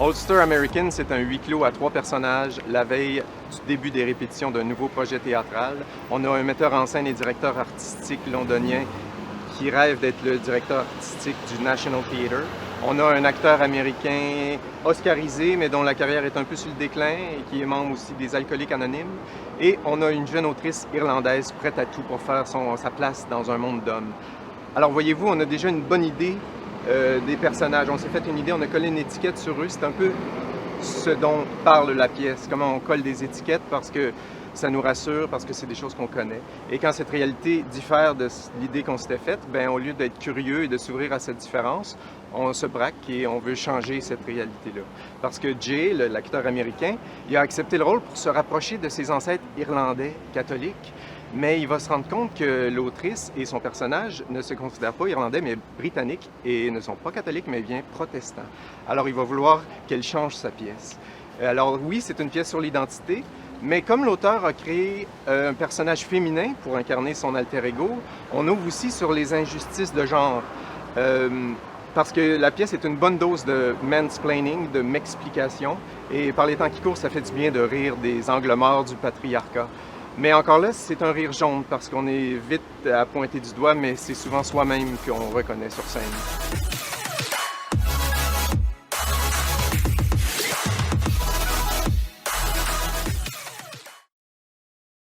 Ulster American, c'est un huis clos à 3 personnages la veille du début des répétitions d'un nouveau projet théâtral. On a un metteur en scène et directeur artistique londonien qui rêve d'être le directeur artistique du National Theatre. On a un acteur américain oscarisé, mais dont la carrière est un peu sur le déclin et qui est membre aussi des Alcooliques Anonymes. Et on a une jeune autrice irlandaise prête à tout pour faire sa place dans un monde d'hommes. Alors voyez-vous, on a déjà une bonne idée des personnages. On s'est fait une idée, on a collé une étiquette sur eux. C'est un peu ce dont parle la pièce, comment on colle des étiquettes parce que ça nous rassure, parce que c'est des choses qu'on connaît. Et quand cette réalité diffère de l'idée qu'on s'était faite, ben, au lieu d'être curieux et de s'ouvrir à cette différence, on se braque et on veut changer cette réalité-là. Parce que Jay, l'acteur américain, il a accepté le rôle pour se rapprocher de ses ancêtres irlandais catholiques, mais il va se rendre compte que l'autrice et son personnage ne se considèrent pas irlandais, mais britanniques, et ne sont pas catholiques, mais bien protestants. Alors il va vouloir qu'elle change sa pièce. Alors oui, c'est une pièce sur l'identité, mais comme l'auteur a créé un personnage féminin pour incarner son alter ego, on ouvre aussi sur les injustices de genre. Parce que la pièce est une bonne dose de mansplaining, de m'explication, et par les temps qui courent, ça fait du bien de rire des angles morts du patriarcat. Mais encore là, c'est un rire jaune parce qu'on est vite à pointer du doigt, mais c'est souvent soi-même qu'on reconnaît sur scène.